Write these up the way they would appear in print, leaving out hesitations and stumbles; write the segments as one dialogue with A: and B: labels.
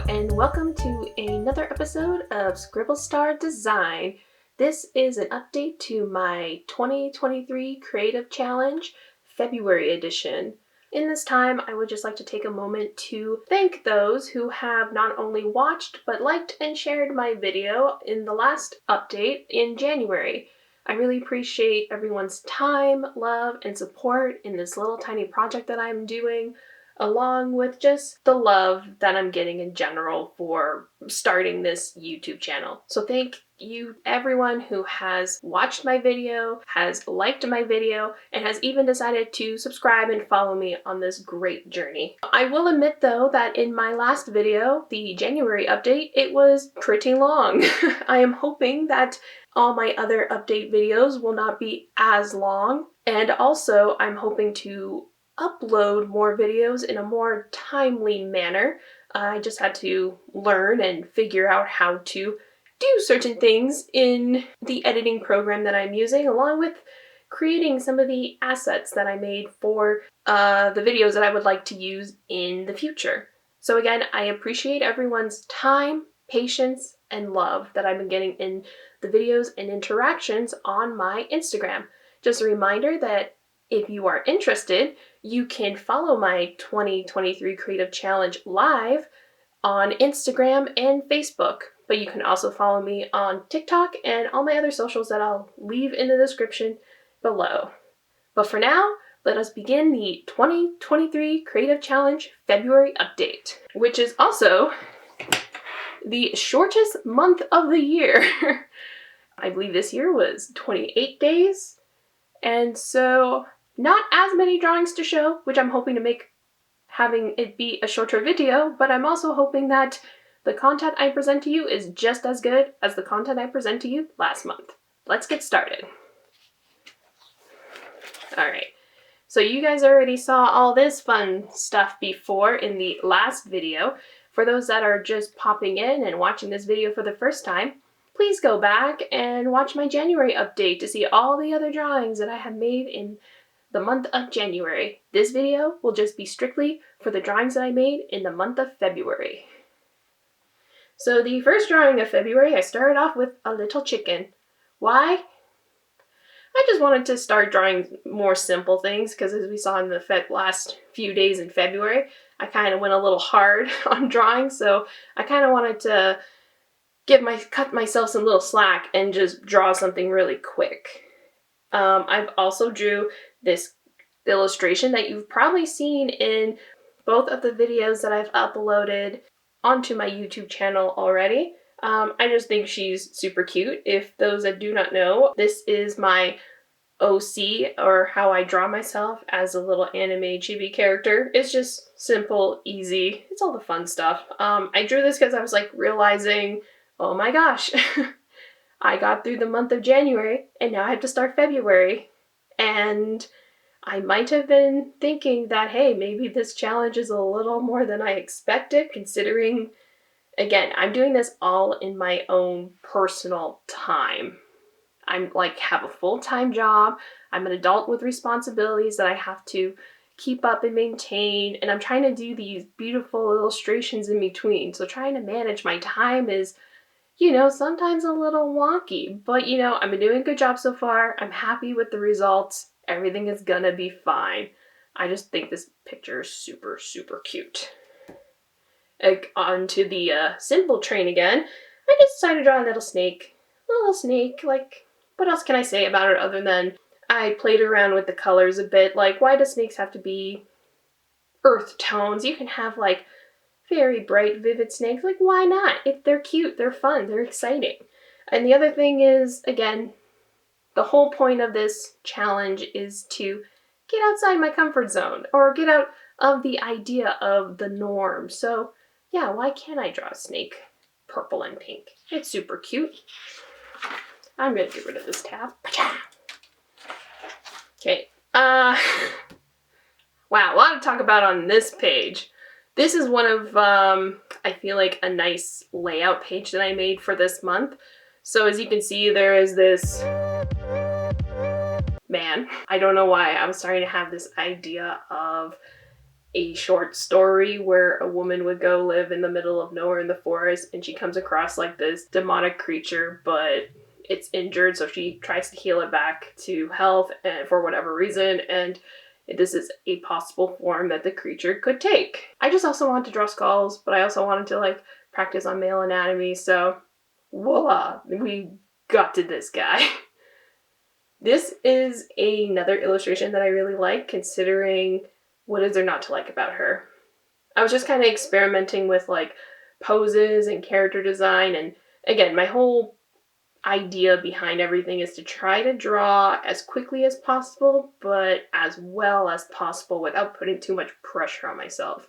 A: and welcome to another episode of Scribblestar Design. This is an update to my 2023 Creative Challenge February edition. In this time, I would just like to take a moment to thank those who have not only watched but liked and shared my video in the last update in January. I really appreciate everyone's time, love, and support in this little tiny project that I'm doing, along with just the love that I'm getting in general for starting this YouTube channel. So thank you everyone who has watched my video, has liked my video, and has even decided to subscribe and follow me on this great journey. I will admit though that in my last video, the January update, it was pretty long. I am hoping that all my other update videos will not be as long, and also I'm hoping to upload more videos in a more timely manner. I just had to learn and figure out how to do certain things in the editing program that I'm using, along with creating some of the assets that I made for the videos that I would like to use in the future. So again, I appreciate everyone's time, patience, and love that I've been getting in the videos and interactions on my Instagram. Just a reminder that if you are interested, you can follow my 2023 Creative Challenge live on Instagram and Facebook, but you can also follow me on TikTok and all my other socials that I'll leave in the description below. But for now, let us begin the 2023 Creative Challenge February update, which is also the shortest month of the year. I believe this year was 28 days, and so not as many drawings to show, which I'm hoping to make having it be a shorter video, but I'm also hoping that the content I present to you is just as good as the content I present to you last month. Let's get started. Alright, so you guys already saw all this fun stuff before in the last video. For those that are just popping in and watching this video for the first time, please go back and watch my January update to see all the other drawings that I have made in the month of January. This video will just be strictly for the drawings that I made in the month of February. So the first drawing of February, I started off with a little chicken. Why? I just wanted to start drawing more simple things because, as we saw in the last few days in February, I kind of went a little hard on drawing, so I kind of wanted to cut myself some little slack and just draw something really quick. I've also drew this illustration that you've probably seen in both of the videos that I've uploaded onto my YouTube channel already. I just think she's super cute. If those that do not know, this is my OC, or how I draw myself as a little anime chibi character. It's just simple, easy. It's all the fun stuff. I drew this because I was like realizing, oh my gosh, I got through the month of January and now I have to start February. And I might have been thinking that, hey, maybe this challenge is a little more than I expected, considering, again, I'm doing this all in my own personal time. I'm have a full-time job. I'm an adult with responsibilities that I have to keep up and maintain, and I'm trying to do these beautiful illustrations in between. So trying to manage my time is, sometimes a little wonky, but I've been doing a good job so far. I'm happy with the results. Everything is gonna be fine. I just think this picture is super, super cute. On to the simple train again. I just decided to draw a little snake. A little snake, what else can I say about it other than I played around with the colors a bit. Why do snakes have to be earth tones? You can have very bright, vivid snakes. Why not? If they're cute, they're fun, they're exciting. And the other thing is, again, the whole point of this challenge is to get outside my comfort zone, or get out of the idea of the norm. So yeah, why can't I draw a snake purple and pink? It's super cute. I'm gonna get rid of this tab. Okay. Wow, a lot to talk about on this page. This is one of, I feel like, a nice layout page that I made for this month. So as you can see, there is this man. I don't know why I was starting to have this idea of a short story where a woman would go live in the middle of nowhere in the forest, and she comes across like this demonic creature, but it's injured, so she tries to heal it back to health and for whatever reason, and this is a possible form that the creature could take. I just also wanted to draw skulls, but I also wanted to like practice on male anatomy, so voila, we got to this guy. This is another illustration that I really like, considering what is there not to like about her. I was just kind of experimenting with like poses and character design, and again, my whole idea behind everything is to try to draw as quickly as possible, but as well as possible without putting too much pressure on myself.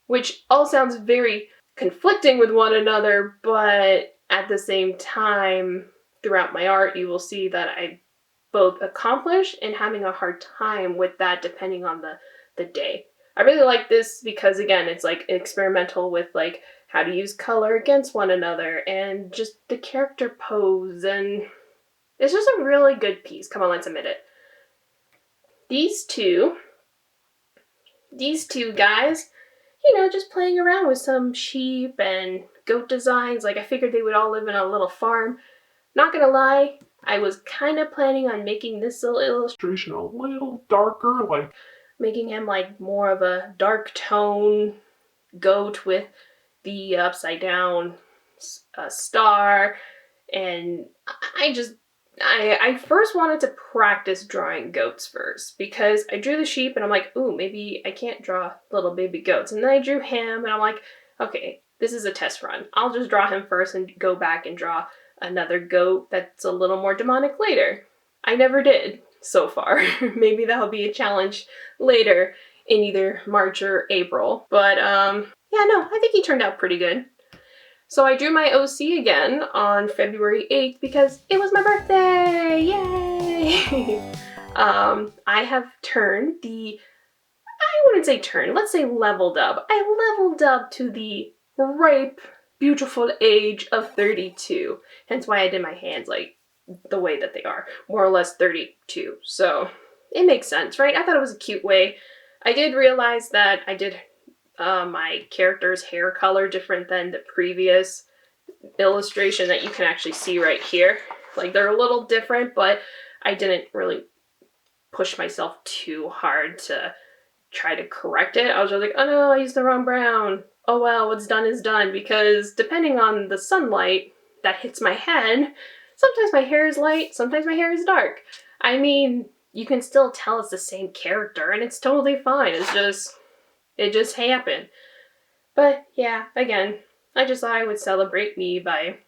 A: Which all sounds very conflicting with one another, but at the same time, throughout my art, you will see that I both accomplish and having a hard time with that depending on the day. I really like this because, again, it's like experimental with like how to use color against one another and just the character pose, and it's just a really good piece. Come on, let's admit it. These two guys, you know, just playing around with some sheep and goat designs. Like, I figured they would all live in a little farm. Not gonna lie, I was kind of planning on making this little illustration a little darker, like making him like more of a dark tone goat with the upside down star, and I first wanted to practice drawing goats first, because I drew the sheep and I'm like, ooh, maybe I can't draw little baby goats, and then I drew him and I'm like, okay, this is a test run. I'll just draw him first and go back and draw another goat that's a little more demonic later. I never did so far. Maybe that'll be a challenge later in either March or April, but yeah, no, I think he turned out pretty good. So I drew my OC again on February 8th because it was my birthday! Yay! I have turned I wouldn't say turned, let's say leveled up. I leveled up to the ripe, beautiful age of 32. Hence why I did my hands like the way that they are. More or less 32. So it makes sense, right? I thought it was a cute way. I did realize that I did my character's hair color different than the previous illustration that you can actually see right here. Like, they're a little different, but I didn't really push myself too hard to try to correct it. I was just like, oh no, I used the wrong brown. Oh well, what's done is done, because depending on the sunlight that hits my head, sometimes my hair is light, sometimes my hair is dark. I mean, you can still tell it's the same character and it's totally fine. It just happened. But yeah, again, I just thought I would celebrate me by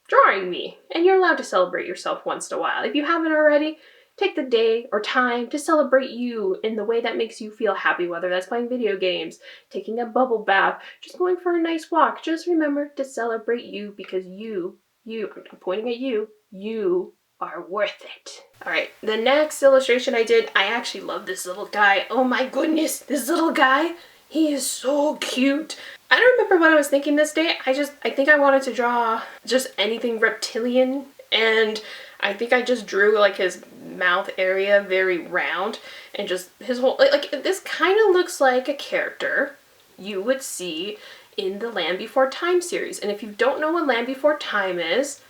A: drawing me. And you're allowed to celebrate yourself once in a while. If you haven't already, take the day or time to celebrate you in the way that makes you feel happy, whether that's playing video games, taking a bubble bath, just going for a nice walk. Just remember to celebrate you, because you, I'm pointing at you are worth it. Alright, the next illustration I did, I actually love this little guy. Oh my goodness, this little guy, he is so cute. I don't remember what I was thinking this day. I think I wanted to draw just anything reptilian, and I think I just drew like his mouth area very round, and just his whole, like this kind of looks like a character you would see in the Land Before Time series. And if you don't know what Land Before Time is,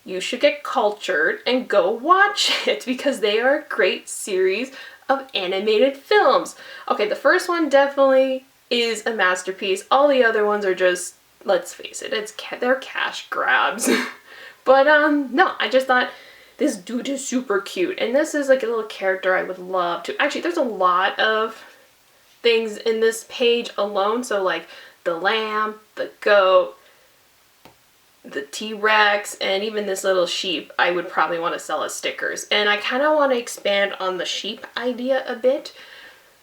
A: you should get cultured and go watch it, because they are a great series of animated films. Okay, the first one definitely is a masterpiece. All the other ones are just, let's face it, they're cash grabs. But no, I just thought this dude is super cute, and this is like a little character I would love to. Actually, there's a lot of things in this page alone. So like the lamb, the goat, the T-Rex, and even this little sheep I would probably want to sell as stickers. And I kind of want to expand on the sheep idea a bit.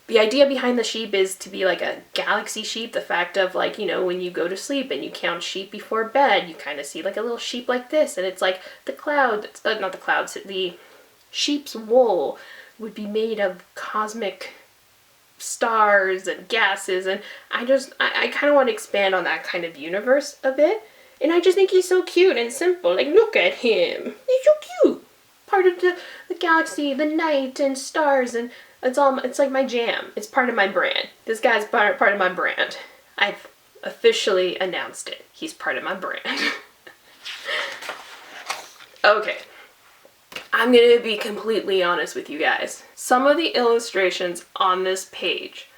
A: The idea behind the sheep is to be like a galaxy sheep. The fact of, like, you know, when you go to sleep and you count sheep before bed, you kind of see like a little sheep like this, and it's like the cloud, not the clouds, the sheep's wool would be made of cosmic stars and gases, and I kind of want to expand on that kind of universe a bit. And I just think he's so cute and simple. Like, look at him. He's so cute. part of the galaxy, the night and stars, and it's like my jam. It's part of my brand. This guy's part of my brand. I've officially announced it. He's part of my brand. Okay. I'm gonna be completely honest with you guys. Some of the illustrations on this page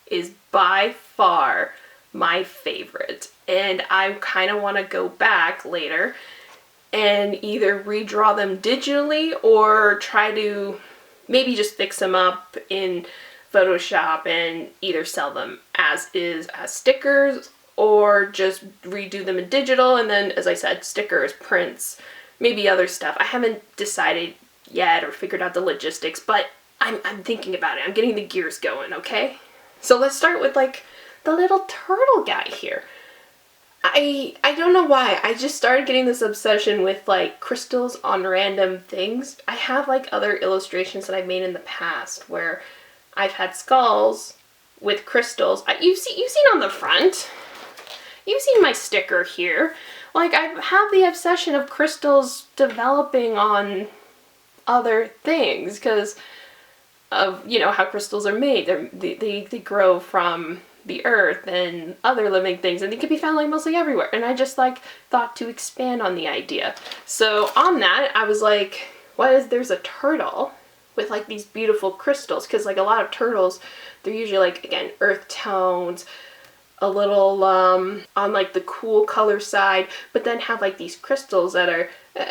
A: is by far my favorite, and I kind of want to go back later and either redraw them digitally or try to maybe just fix them up in Photoshop and either sell them as is as stickers or just redo them in digital, and then, as I said, stickers, prints, maybe other stuff. I haven't decided yet or figured out the logistics, but I'm thinking about it. I'm getting the gears going, okay? So let's start with like the little turtle guy here. I don't know why. I just started getting this obsession with like crystals on random things. I have like other illustrations that I've made in the past where I've had skulls with crystals. You've seen on the front. You've seen my sticker here. Like, I have the obsession of crystals developing on other things because of, you know, how crystals are made. They grow from the earth and other living things, and they can be found like mostly everywhere. And I just like thought to expand on the idea. So on that, I was like, there's a turtle with like these beautiful crystals, because like a lot of turtles, they're usually like, again, earth tones, a little on like the cool color side, but then have like these crystals that are,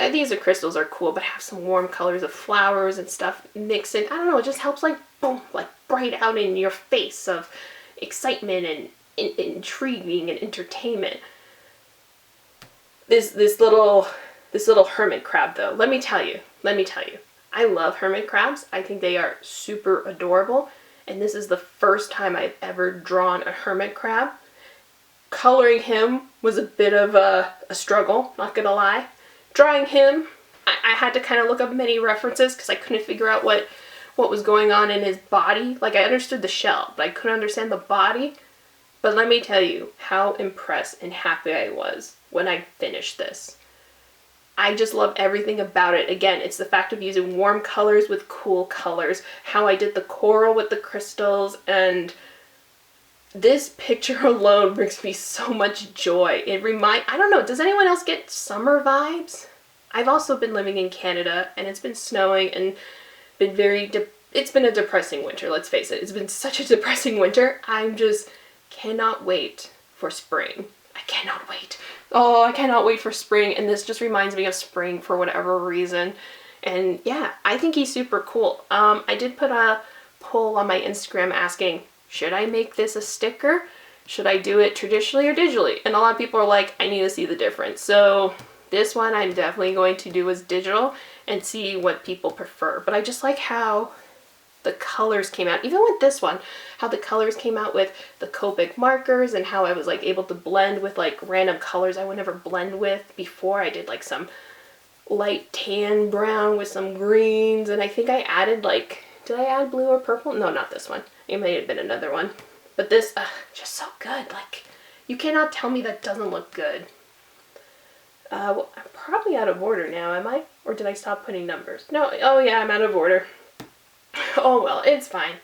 A: these crystals are cool, but have some warm colors of flowers and stuff mixed in. I don't know, it just helps like, boom, like bright out in your face of excitement and intriguing and entertainment. This little hermit crab though, let me tell you, I love hermit crabs. I think they are super adorable. And this is the first time I've ever drawn a hermit crab. Coloring him was a bit of a struggle, not gonna lie. Drawing him, I had to kind of look up many references because I couldn't figure out what was going on in his body. Like, I understood the shell, but I couldn't understand the body. But let me tell you how impressed and happy I was when I finished this. I just love everything about it. Again, it's the fact of using warm colors with cool colors, how I did the coral with the crystals, and this picture alone brings me so much joy. I don't know, does anyone else get summer vibes? I've also been living in Canada, and it's been snowing and been it's been a depressing winter, let's face it. It's been such a depressing winter. I just cannot wait for spring. I cannot wait. Oh, I cannot wait for spring, and this just reminds me of spring for whatever reason. And yeah, I think he's super cool. I did put a poll on my Instagram asking, should I make this a sticker? Should I do it traditionally or digitally? And a lot of people are like, I need to see the difference. So this one I'm definitely going to do as digital and see what people prefer. But I just like how the colors came out, even with this one, how the colors came out with the Copic markers and how I was like able to blend with like random colors I would never blend with before. I did like some light tan brown with some greens, and I think I added like, did I add blue or purple? No, not this one. It may have been another one. But this, just so good. Like, you cannot tell me that doesn't look good. Well, I'm probably out of order now, am I? Or did I stop putting numbers? No, oh yeah, I'm out of order. Oh well, it's fine.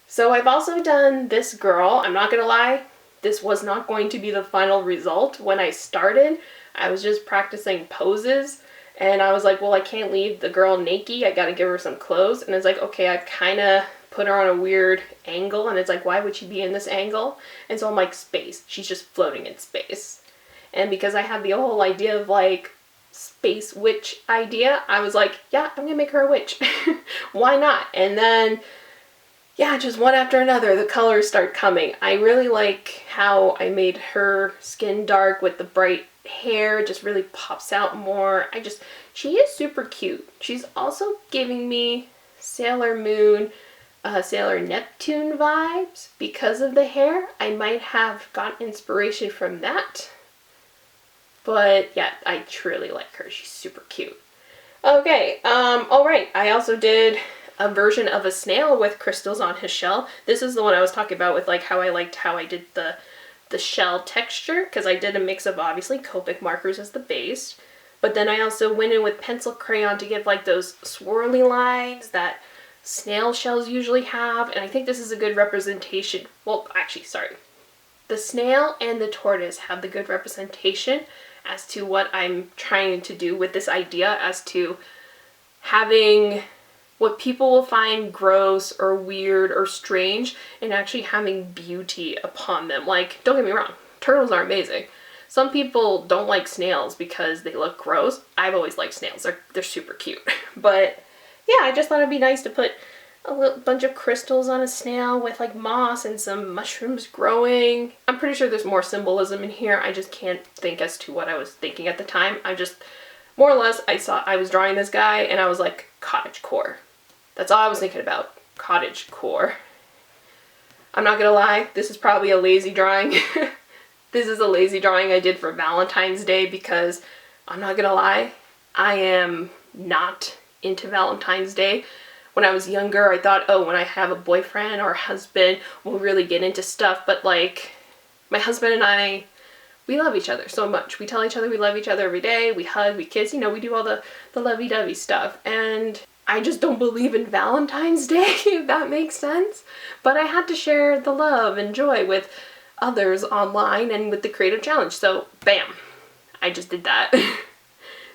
A: So I've also done this girl. I'm not gonna lie, this was not going to be the final result. When I started, I was just practicing poses, and I was like, well, I can't leave the girl naked. I gotta give her some clothes. And it's like, okay, I've kind of put her on a weird angle, and it's like, why would she be in this angle? And so I'm like, space. She's just floating in space. And because I had the whole idea of like space witch idea, I was like, yeah, I'm gonna make her a witch. Why not? And then, yeah, just one after another, the colors start coming. I really like how I made her skin dark with the bright hair. It just really pops out more. She is super cute. She's also giving me Sailor Moon, Sailor Neptune vibes because of the hair. I might have gotten inspiration from that. But yeah, I truly like her. She's super cute. Okay, alright. I also did a version of a snail with crystals on his shell. This is the one I was talking about with like how I liked how I did the shell texture, because I did a mix of obviously Copic markers as the base, But then I also went in with pencil crayon to give like those swirly lines that snail shells usually have. And I think this is a good representation. Well, actually, sorry. The snail and the tortoise have the good representation as to what I'm trying to do with this idea, as to having what people will find gross or weird or strange and actually having beauty upon them. Like, don't get me wrong, turtles are amazing. Some people don't like snails because they look gross. I've always liked snails. They're super cute. But yeah, I just thought it'd be nice to put a little bunch of crystals on a snail with like moss and some mushrooms growing. I'm pretty sure there's more symbolism in here. I just can't think as to what I was thinking at the time. I just, more or less, I was drawing this guy and I was like, cottagecore. That's all I was thinking about, cottagecore. I'm not gonna lie, this is probably a lazy drawing. This is a lazy drawing I did for Valentine's Day because, I'm not gonna lie, I am not into Valentine's Day. When I was younger, I thought, oh, when I have a boyfriend or a husband, we'll really get into stuff. But like, my husband and I, we love each other so much. We tell each other we love each other every day. We hug, we kiss, you know, we do all the lovey-dovey stuff. And I just don't believe in Valentine's Day, if that makes sense. But I had to share the love and joy with others online and with the creative challenge. So, bam, I just did that.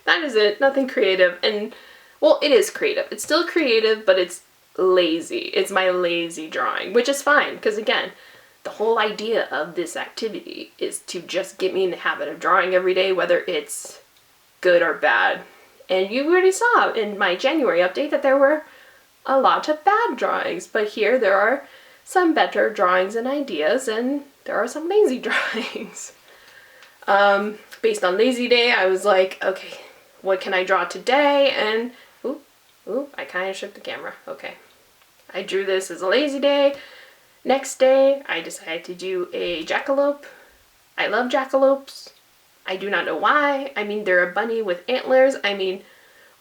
A: That is it, nothing creative. And well, it is creative. It's still creative, but it's lazy. It's my lazy drawing, which is fine, because again, the whole idea of this activity is to just get me in the habit of drawing every day, whether it's good or bad. And you already saw in my January update that there were a lot of bad drawings, but here there are some better drawings and ideas, and there are some lazy drawings. Based on lazy day, I was like, okay, what can I draw today? And ooh, I kind of shook the camera. Okay. I drew this as a lazy day. Next day, I decided to do a jackalope. I love jackalopes. I do not know why. I mean, they're a bunny with antlers. I mean,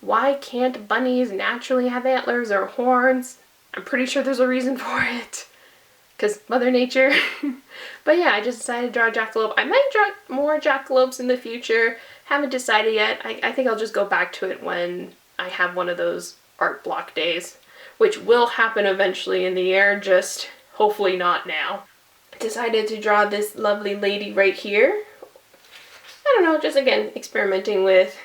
A: why can't bunnies naturally have antlers or horns? I'm pretty sure there's a reason for it. Because Mother Nature. But yeah, I just decided to draw a jackalope. I might draw more jackalopes in the future. Haven't decided yet. I think I'll just go back to it when I have one of those art block days, which will happen eventually in the year, just hopefully not now. Decided to draw this lovely lady right here. I don't know, just again, experimenting with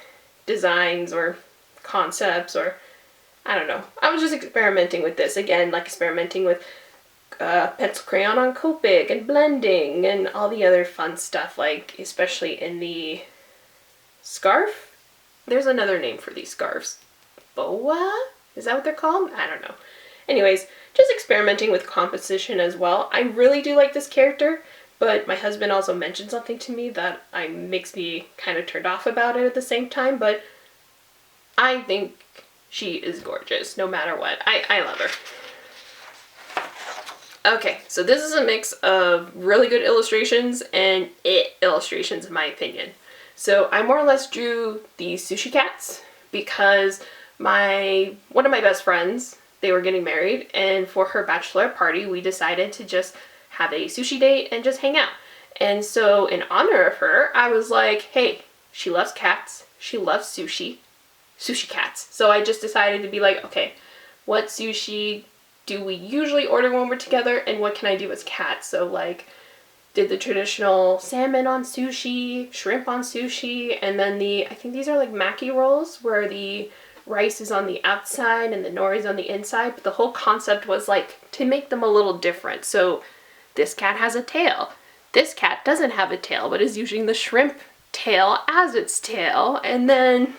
A: designs or concepts, or I don't know. I was just experimenting with this. Again, like experimenting with pencil crayon on Copic and blending and all the other fun stuff, like especially in the scarf. There's another name for these scarves. Boa? Is that what they're called? I don't know. Anyways, just experimenting with composition as well. I really do like this character, but my husband also mentioned something to me that makes me kind of turned off about it at the same time, but I think she is gorgeous no matter what. I love her. Okay, so this is a mix of really good illustrations and illustrations in my opinion. So I more or less drew the sushi cats because one of my best friends, they were getting married, and for her bachelorette party we decided to just have a sushi date and just hang out. And so in honor of her, I was like, hey, she loves cats, she loves sushi cats. So I just decided to be like, okay, what sushi do we usually order when we're together, and what can I do as cats? So like, did the traditional salmon on sushi, shrimp on sushi, and then I think these are like maki rolls where the rice is on the outside and the nori is on the inside, but the whole concept was like to make them a little different. So this cat has a tail. This cat doesn't have a tail, but is using the shrimp tail as its tail, and then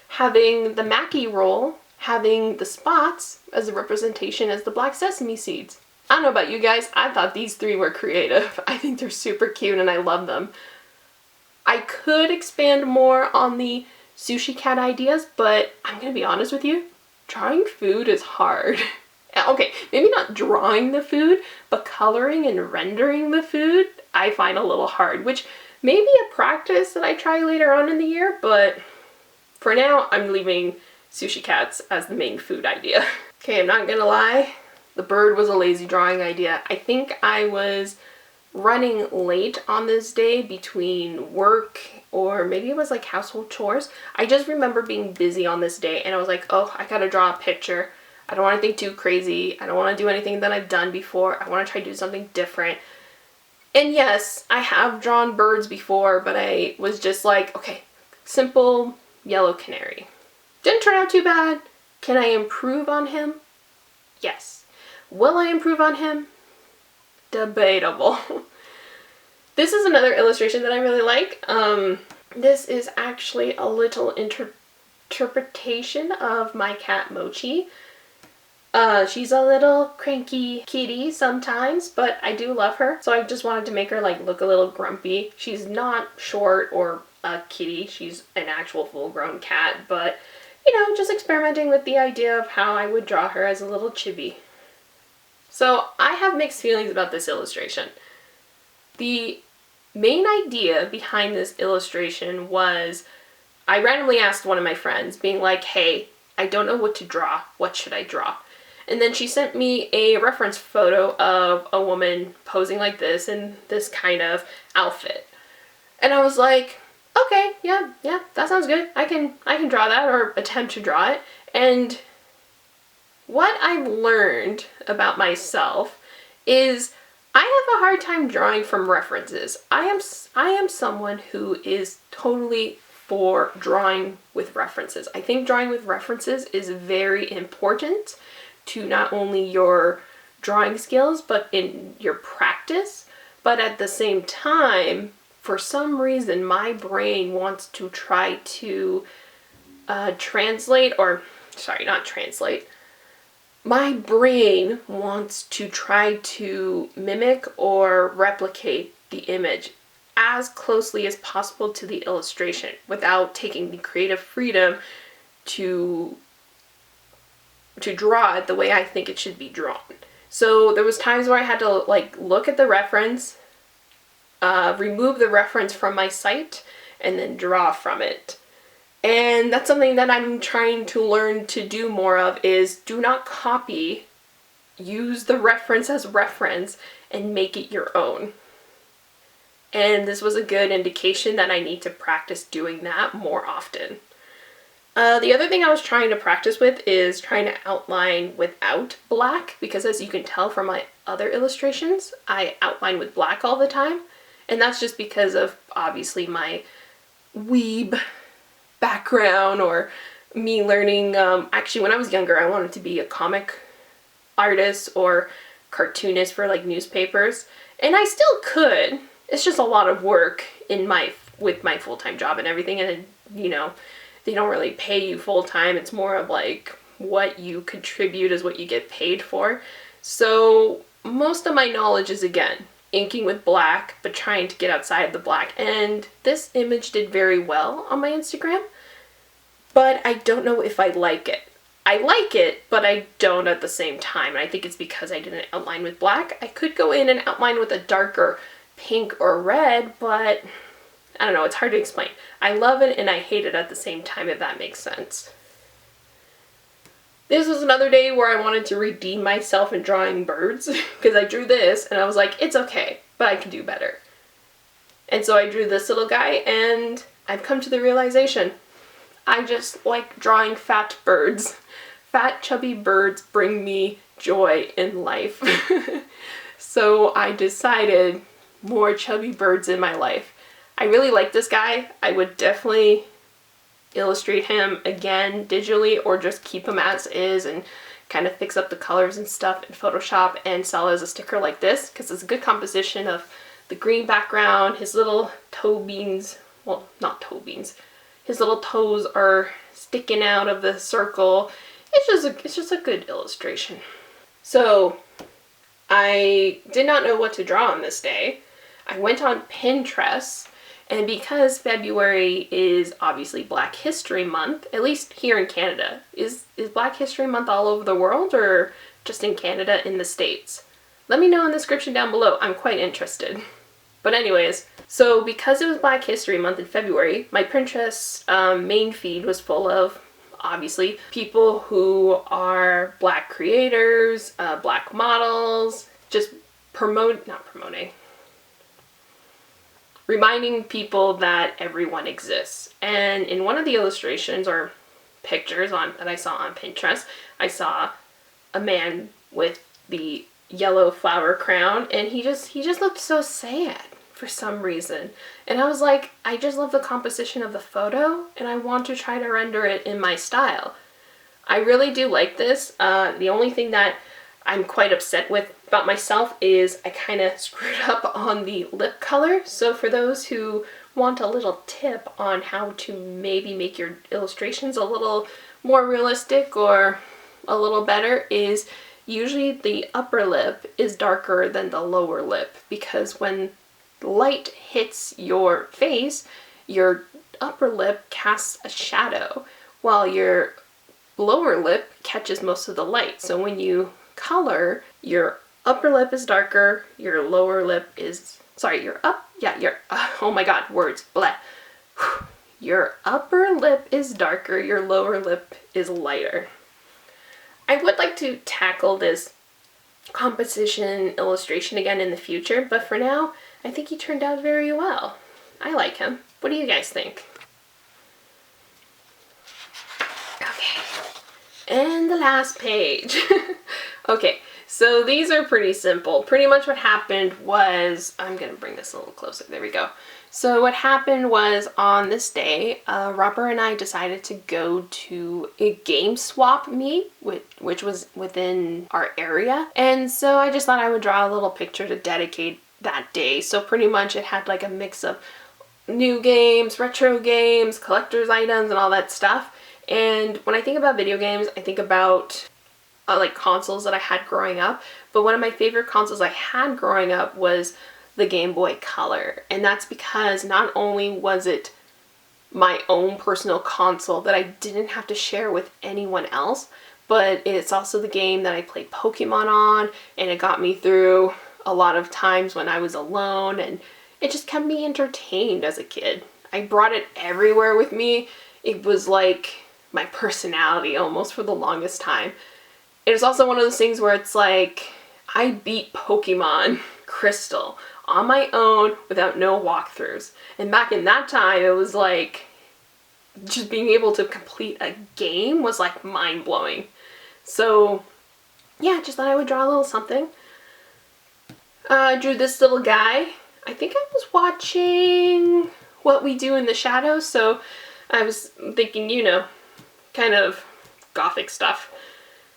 A: having the maki roll having the spots as a representation as the black sesame seeds. I don't know about you guys, I thought these three were creative. I think they're super cute and I love them. I could expand more on the sushi cat ideas, but I'm gonna be honest with you, drawing food is hard. Okay, maybe not drawing the food, but coloring and rendering the food I find a little hard, which may be a practice that I try later on in the year, but for now I'm leaving sushi cats as the main food idea. Okay, I'm not gonna lie, the bird was a lazy drawing idea. I think I was running late on this day between work or maybe it was like household chores. I just remember being busy on this day and I was like, oh, I gotta draw a picture. I don't want anything too crazy. I don't want to do anything that I've done before. I want to try to do something different. And yes, I have drawn birds before, but I was just like, okay, simple yellow canary. Didn't turn out too bad. Can I improve on him? Yes. Will I improve on him? Debatable. This is another illustration that I really like. This is actually a little interpretation of my cat Mochi. She's a little cranky kitty sometimes, but I do love her. So I just wanted to make her like look a little grumpy. She's not short or a kitty. She's an actual full-grown cat, but you know, just experimenting with the idea of how I would draw her as a little chibi. So I have mixed feelings about this illustration. The main idea behind this illustration was I randomly asked one of my friends, being like, hey, I don't know what to draw. What should I draw? And then she sent me a reference photo of a woman posing like this in this kind of outfit. And I was like, okay, yeah, that sounds good. I can draw that or attempt to draw it. And what I've learned about myself is I have a hard time drawing from references. I am someone who is totally for drawing with references. I think drawing with references is very important to not only your drawing skills, but in your practice. But at the same time, for some reason, my brain wants to try to my brain wants to try to mimic or replicate the image as closely as possible to the illustration without taking the creative freedom to draw it the way I think it should be drawn. So there was times where I had to like look at the reference, remove the reference from my site, and then draw from it. And that's something that I'm trying to learn to do more of, is do not copy, use the reference as reference and make it your own. And this was a good indication that I need to practice doing that more often. The other thing I was trying to practice with is trying to outline without black, because as you can tell from my other illustrations, I outline with black all the time. And that's just because of obviously my weeb background, or me learning, actually when I was younger I wanted to be a comic artist or cartoonist for like newspapers, and I still could. It's just a lot of work with my full-time job and everything, and you know, they don't really pay you full-time. It's more of like what you contribute is what you get paid for. So most of my knowledge is, again, inking with black, but trying to get outside of the black. And this image did very well on my Instagram, but I don't know if I like it. I like it, but I don't at the same time. And I think it's because I didn't outline with black. I could go in and outline with a darker pink or red, but I don't know, it's hard to explain. I love it and I hate it at the same time, if that makes sense. This was another day where I wanted to redeem myself in drawing birds, because I drew this and I was like, it's okay, but I can do better. And so I drew this little guy, and I've come to the realization, I just like drawing fat birds. Fat, chubby birds bring me joy in life. So I decided more chubby birds in my life. I really like this guy. I would definitely illustrate him again digitally, or just keep him as is and kind of fix up the colors and stuff in Photoshop and sell as a sticker like this, because it's a good composition of the green background, his little toe beans, well, not toe beans, his little toes are sticking out of the circle. It's just a good illustration. So I did not know what to draw on this day. I went on Pinterest, and because February is obviously Black History Month, at least here in Canada, is Black History Month all over the world, or just in Canada, in the States? Let me know in the description down below. I'm quite interested. But anyways, so because it was Black History Month in February, my Pinterest main feed was full of, obviously, people who are Black creators, Black models, just not promoting. reminding people that everyone exists. And in one of the illustrations or pictures that I saw on Pinterest, I saw a man with the yellow flower crown, and he just looked so sad for some reason. And I was like, I just love the composition of the photo, and I want to try to render it in my style. I really do like this. The only thing that I'm quite upset with about myself is I kind of screwed up on the lip color. So for those who want a little tip on how to maybe make your illustrations a little more realistic or a little better, is usually the upper lip is darker than the lower lip, because when light hits your face, your upper lip casts a shadow while your lower lip catches most of the light. So when you color, your upper lip is darker, your lower lip is, oh my god, words, blah. Your upper lip is darker, your lower lip is lighter. I would like to tackle this composition illustration again in the future, but for now, I think he turned out very well. I like him. What do you guys think? Okay. And the last page. Okay, so these are pretty simple. Pretty much what happened was, I'm gonna bring this a little closer, there we go. So what happened was, on this day, Robert and I decided to go to a game swap meet, which was within our area. And so I just thought I would draw a little picture to dedicate that day. So pretty much it had like a mix of new games, retro games, collector's items, and all that stuff. And when I think about video games, I think about like consoles that I had growing up. But one of my favorite consoles I had growing up was the Game Boy Color. And that's because not only was it my own personal console that I didn't have to share with anyone else, but it's also the game that I played Pokemon on, and it got me through a lot of times when I was alone, and it just kept me entertained as a kid. I brought it everywhere with me. It was like my personality almost for the longest time. It was also one of those things where it's like, I beat Pokemon Crystal on my own without no walkthroughs. And back in that time, it was like, just being able to complete a game was like mind-blowing. So yeah, just thought I would draw a little something. I drew this little guy. I think I was watching What We Do in the Shadows, so I was thinking, you know, kind of gothic stuff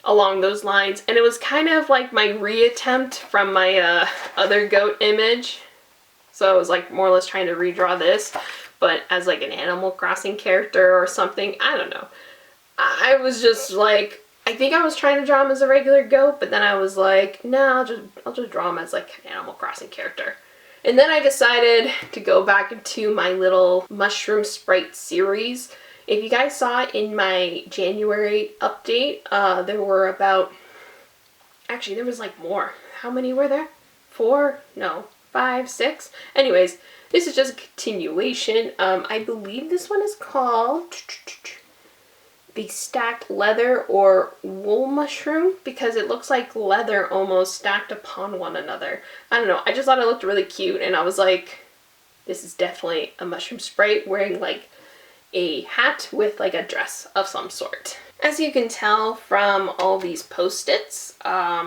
A: along those lines. And it was kind of like my reattempt from my other goat image. So I was like more or less trying to redraw this, but as like an Animal Crossing character or something. I don't know. I was just like, I think I was trying to draw him as a regular goat, but then I was like, no, I'll just draw him as like an Animal Crossing character. And then I decided to go back into my little mushroom sprite series. If you guys saw it in my January update, there were about, actually there was like more. How many were there? 4? No, 5, 6? Anyways, this is just a continuation. I believe this one is called the stacked leather or wool mushroom, because it looks like leather almost stacked upon one another. I don't know, I just thought it looked really cute, and I was like, this is definitely a mushroom sprite wearing like a hat with like a dress of some sort. As you can tell from all these post-its,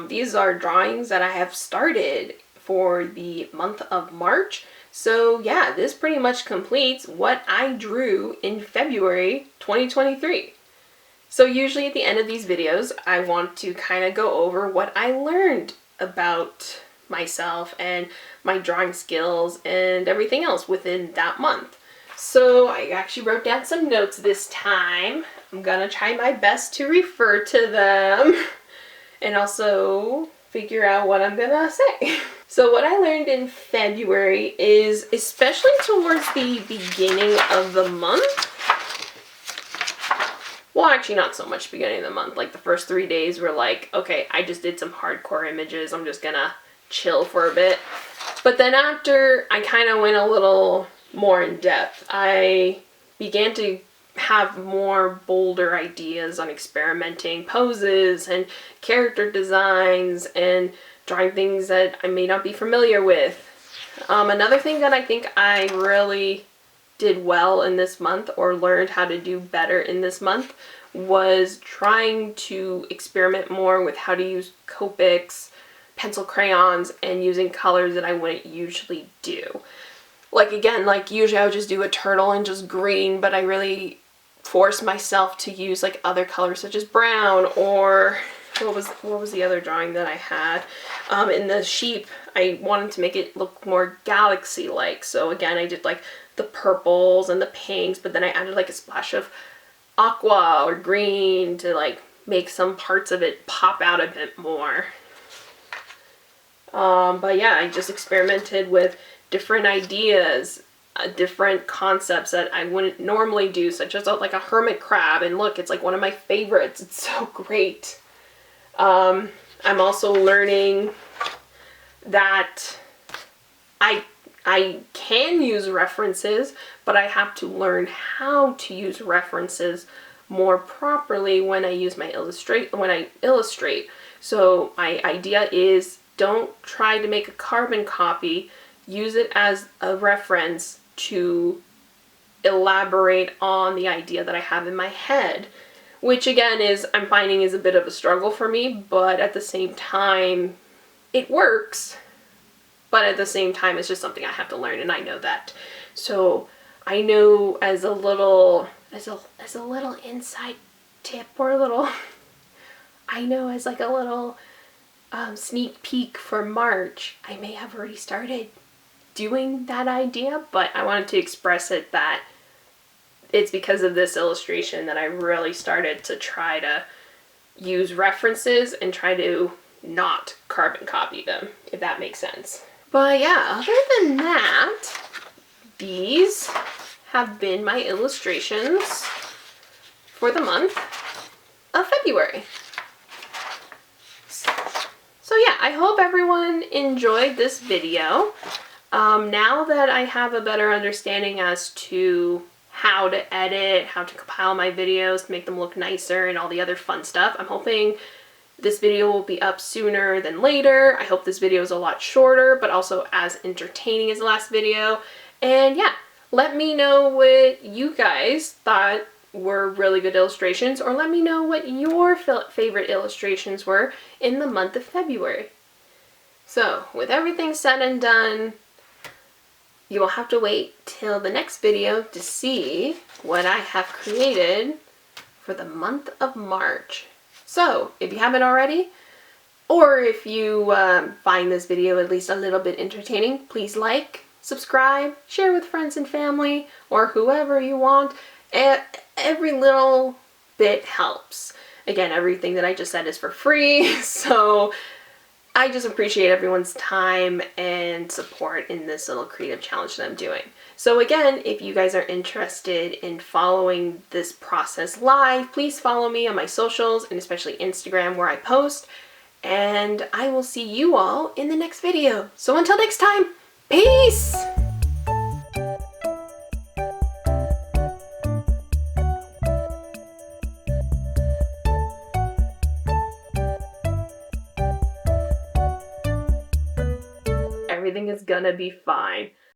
A: these are drawings that I have started for the month of March. So yeah, this pretty much completes what I drew in February 2023. So usually at the end of these videos, I want to kind of go over what I learned about myself and my drawing skills and everything else within that month. So I actually wrote down some notes this time. I'm gonna try my best to refer to them and also figure out what I'm gonna say. So what I learned in February is, especially towards the beginning of the month, well, actually not so much beginning of the month, like the first 3 days were like, okay, I just did some hardcore images, I'm just gonna chill for a bit. But then after I kind of went a little more in depth, I began to have more bolder ideas on experimenting poses and character designs and drawing things that I may not be familiar with. Another thing that I think I really did well in this month, or learned how to do better in this month, was trying to experiment more with how to use Copics, pencil crayons, and using colors that I wouldn't usually do. Like again, like usually I would just do a turtle and just green, but I really forced myself to use like other colors such as brown, or what was the other drawing that I had? In the sheep, I wanted to make it look more galaxy-like. So again, I did like the purples and the pinks, but then I added like a splash of aqua or green to like make some parts of it pop out a bit more. But yeah, I just experimented with different ideas, different concepts that I wouldn't normally do, such as like a hermit crab, and look, it's like one of my favorites. It's so great. I'm also learning that I can use references, but I have to learn how to use references more properly when I use my illustrate. So my idea is, don't try to make a carbon copy. Use it as a reference to elaborate on the idea that I have in my head, which again I'm finding is a bit of a struggle for me, but at the same time it works. But at the same time, it's just something I have to learn, and I know that. So I know as a little inside tip, or I know as like a little sneak peek for March, I may have already started doing that idea, but I wanted to express it that it's because of this illustration that I really started to try to use references and try to not carbon copy them, if that makes sense. But yeah, other than that, these have been my illustrations for the month of February. So yeah, I hope everyone enjoyed this video. Now that I have a better understanding as to how to edit, how to compile my videos to make them look nicer and all the other fun stuff, I'm hoping this video will be up sooner than later. I hope this video is a lot shorter, but also as entertaining as the last video. And yeah, let me know what you guys thought were really good illustrations, or let me know what your favorite illustrations were in the month of February. So with everything said and done, you will have to wait till the next video to see what I have created for the month of March. So if you haven't already, or if you find this video at least a little bit entertaining, please like, subscribe, share with friends and family, or whoever you want. Every little bit helps. Again, everything that I just said is for free, so I just appreciate everyone's time and support in this little creative challenge that I'm doing. So again, if you guys are interested in following this process live, please follow me on my socials, and especially Instagram where I post, and I will see you all in the next video. So until next time, peace! Everything is gonna be fine.